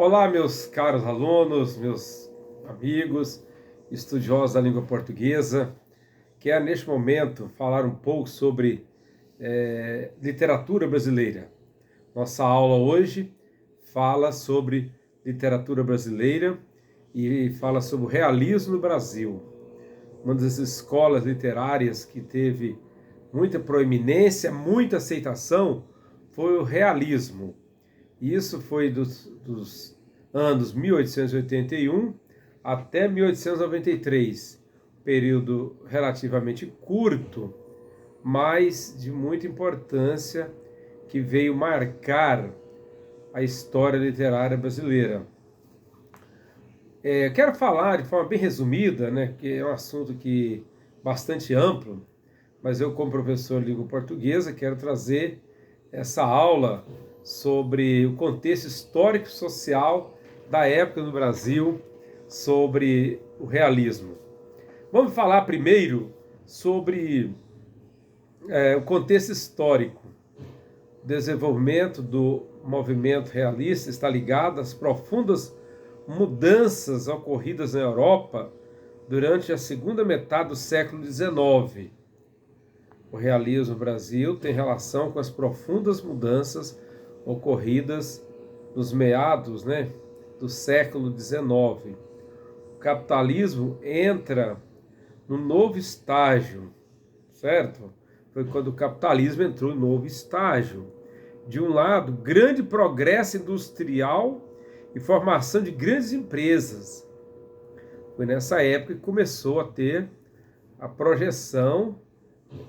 Olá, meus caros alunos, meus amigos, estudiosos da língua portuguesa. Quero, neste momento, falar um pouco sobre literatura brasileira. Nossa aula hoje fala sobre literatura brasileira e fala sobre o realismo no Brasil. Uma das escolas literárias que teve muita proeminência, muita aceitação, foi o realismo. Isso foi dos anos 1881 até 1893, período relativamente curto, mas de muita importância, que veio marcar a história literária brasileira. Quero falar de forma bem resumida, né, que é um assunto bastante amplo, mas eu, como professor de língua portuguesa, quero trazer essa aula sobre o contexto histórico e social da época no Brasil, sobre o realismo. Vamos falar primeiro sobre o contexto histórico. O desenvolvimento do movimento realista está ligado às profundas mudanças ocorridas na Europa durante a segunda metade do século XIX. O realismo no Brasil tem relação com as profundas mudanças ocorridas nos meados, do século XIX. O capitalismo entra num novo estágio, certo? Foi quando o capitalismo entrou em novo estágio. De um lado, grande progresso industrial e formação de grandes empresas. Foi nessa época que começou a ter a projeção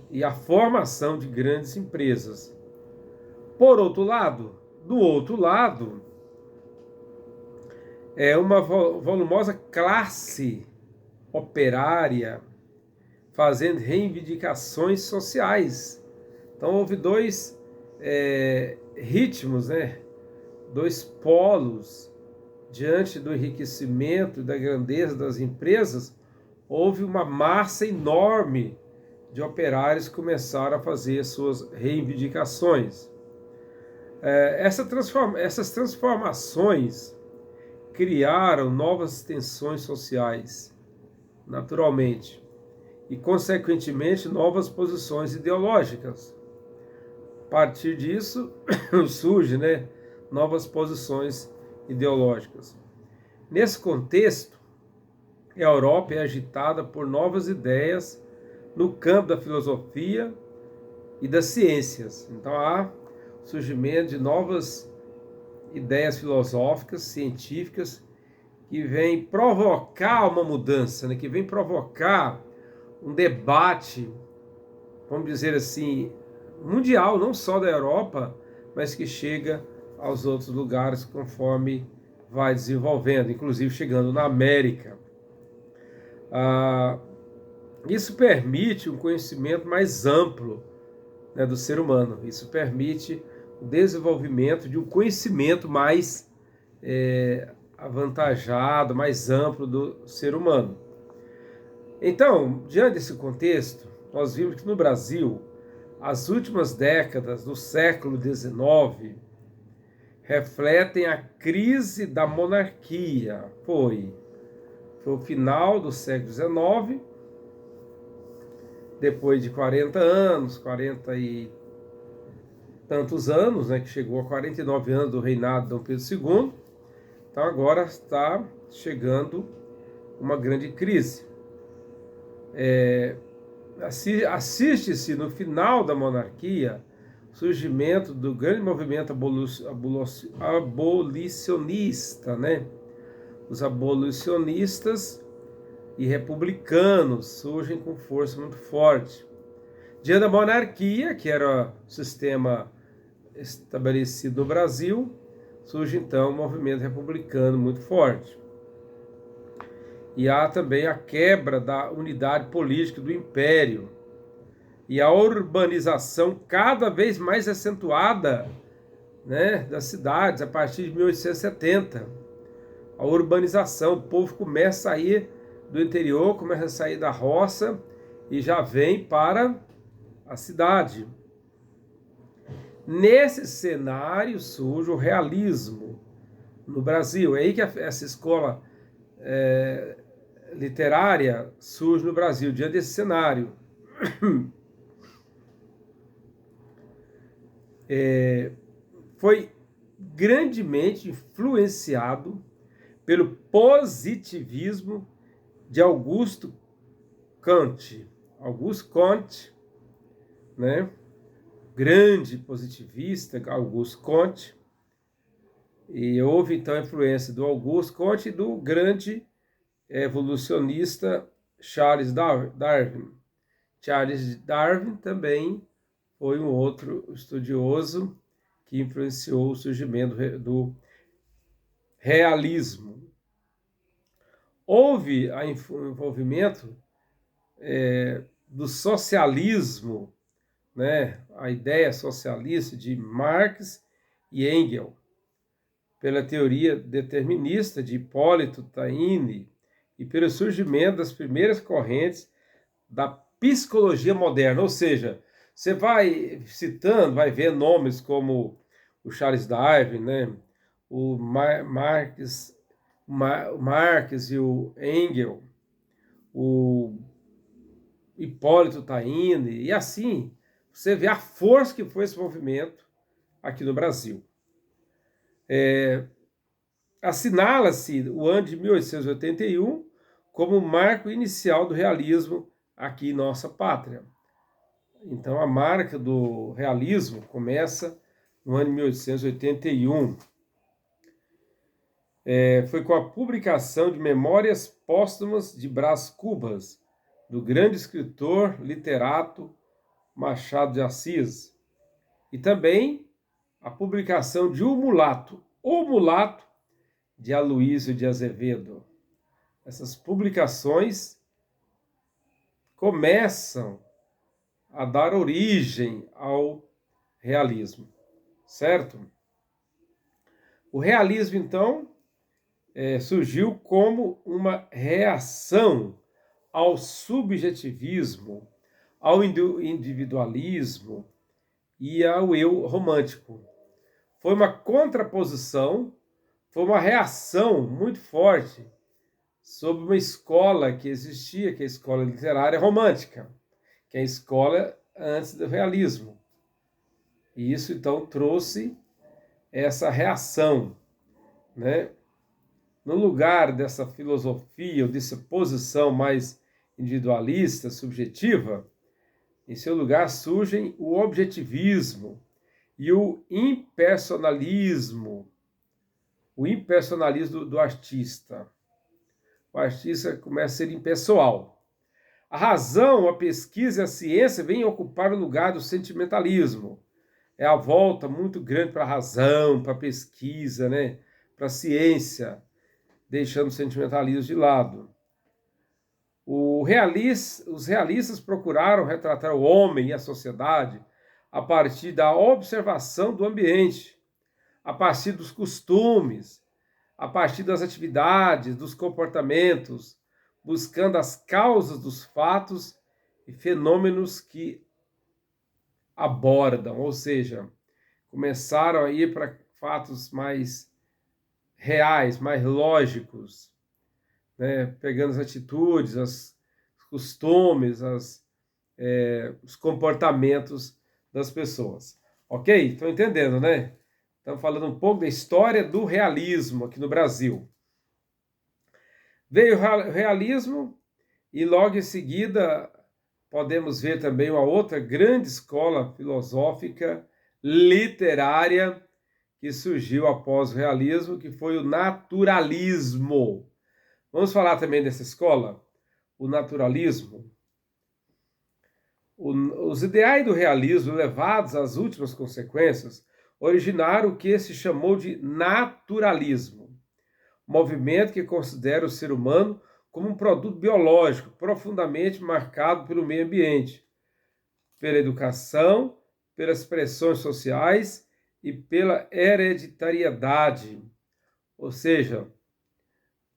e a formação de grandes empresas. Do outro lado, é uma volumosa classe operária fazendo reivindicações sociais. Então houve dois ritmos, dois polos. Diante do enriquecimento e da grandeza das empresas, houve uma massa enorme de operários que começaram a fazer suas reivindicações. Essas transformações criaram novas tensões sociais, naturalmente, e, consequentemente, novas posições ideológicas. A partir disso, surgem novas posições ideológicas. Nesse contexto, a Europa é agitada por novas ideias no campo da filosofia e das ciências. Então há surgimento de novas ideias filosóficas, científicas, que vêm provocar uma mudança, que vêm provocar um debate, vamos dizer assim, mundial, não só da Europa, mas que chega aos outros lugares conforme vai desenvolvendo, inclusive chegando na América. Isso permite um conhecimento mais amplo do ser humano. Isso permite o desenvolvimento de um conhecimento mais avantajado, mais amplo do ser humano. Então, diante desse contexto, nós vimos que no Brasil, as últimas décadas do século XIX refletem a crise da monarquia. Foi o final do século XIX, depois de 40 anos, 40 e tantos anos, que chegou a 49 anos do reinado de Dom Pedro II. Então agora está chegando uma grande crise. Assiste-se no final da monarquia o surgimento do grande movimento abolicionista, Os abolicionistas e republicanos surgem com força muito forte. Diante da monarquia, que era o sistema estabelecido no Brasil, surge então um movimento republicano muito forte. E há também a quebra da unidade política do império e a urbanização cada vez mais acentuada, das cidades a partir de 1870. A urbanização, o povo começa a sair do interior, começa a sair da roça e já vem para a cidade. Nesse cenário surge o realismo, no Brasil. É aí que essa escola literária surge no Brasil, diante desse cenário. Foi grandemente influenciado pelo positivismo de Augusto Kant. Augusto Kant, né? Grande positivista, Augusto Kant. E houve então a influência do Augusto Kant e do grande evolucionista Charles Darwin. Charles Darwin também foi um outro estudioso que influenciou o surgimento do realismo. Houve o envolvimento do socialismo, né, a ideia socialista de Marx e Engels, pela teoria determinista de Hipólito Taine e pelo surgimento das primeiras correntes da psicologia moderna. Ou seja, você vai citando, vai ver nomes como o Charles Darwin, né, o Marx e o Engels, o Hipólito Taine, e assim você vê a força que foi esse movimento aqui no Brasil. Assinala-se o ano de 1881 como o marco inicial do realismo aqui em nossa pátria. Então a marca do realismo começa no ano de 1881. Foi com a publicação de Memórias Póstumas de Brás Cubas, do grande escritor literato Machado de Assis, e também a publicação de O Mulato de Aloísio de Azevedo. Essas publicações começam a dar origem ao realismo, certo? O realismo, então, surgiu como uma reação ao subjetivismo, ao individualismo e ao eu romântico. Foi uma contraposição, foi uma reação muito forte sobre uma escola que existia, que é a escola literária romântica, que é a escola antes do realismo. E isso, então, trouxe essa reação, né? No lugar dessa filosofia, ou dessa posição mais individualista, subjetiva, em seu lugar surgem o objetivismo e o impersonalismo do artista. O artista começa a ser impessoal. A razão, a pesquisa e a ciência vêm ocupar o lugar do sentimentalismo. É a volta muito grande para a razão, para a pesquisa, né? Para a ciência, deixando o sentimentalismo de lado. Os realistas procuraram retratar o homem e a sociedade a partir da observação do ambiente, a partir dos costumes, a partir das atividades, dos comportamentos, buscando as causas dos fatos e fenômenos que abordam, ou seja, começaram a ir para fatos mais reais, mais lógicos, né? Pegando as atitudes, os costumes, os comportamentos das pessoas. Ok? Estão entendendo, né? Estamos falando um pouco da história do realismo aqui no Brasil. Veio o realismo e logo em seguida podemos ver também uma outra grande escola filosófica, literária, que surgiu após o realismo, que foi o naturalismo. Vamos falar também dessa escola, o naturalismo. Os ideais do realismo, levados às últimas consequências, originaram o que se chamou de naturalismo, movimento que considera o ser humano como um produto biológico profundamente marcado pelo meio ambiente, pela educação, pelas pressões sociais e pela hereditariedade, ou seja,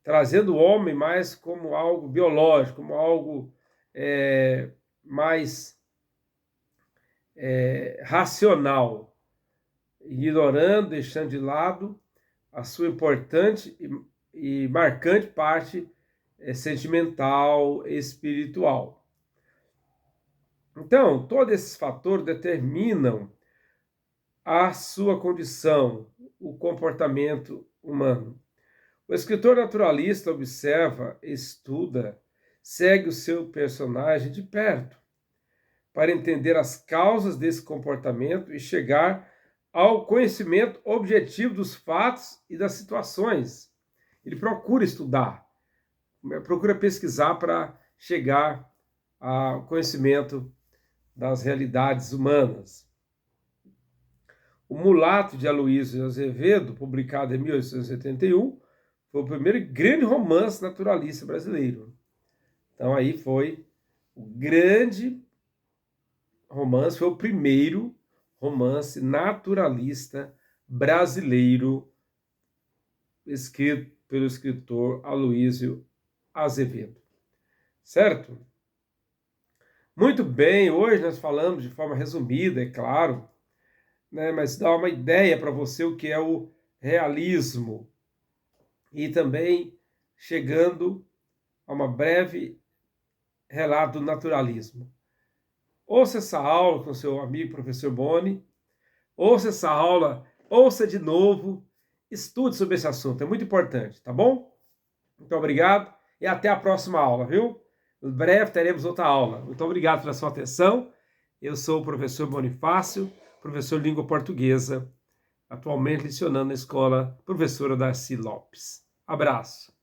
trazendo o homem mais como algo biológico, como algo mais racional, ignorando, deixando de lado a sua importante e marcante parte sentimental, espiritual. Então, todos esses fatores determinam a sua condição, o comportamento humano. O escritor naturalista observa, estuda, segue o seu personagem de perto, para entender as causas desse comportamento e chegar ao conhecimento objetivo dos fatos e das situações. Ele procura estudar, procura pesquisar para chegar ao conhecimento das realidades humanas. O Mulato de Aloysio Azevedo, publicado em 1871, foi o primeiro grande romance naturalista brasileiro. Então aí foi o grande romance, foi o primeiro romance naturalista brasileiro escrito pelo escritor Aloysio Azevedo. Certo? Muito bem, hoje nós falamos de forma resumida, é claro, né, mas dá uma ideia para você o que é o realismo. E também chegando a uma breve relato do naturalismo. Ouça essa aula com seu amigo professor Boni, ouça essa aula, ouça de novo, estude sobre esse assunto, é muito importante, tá bom? Muito obrigado e até a próxima aula, viu? Em breve teremos outra aula. Muito obrigado pela sua atenção. Eu sou o professor Bonifácio, professor de língua portuguesa, atualmente lecionando na escola Professora Darcy Lopes. Abraço.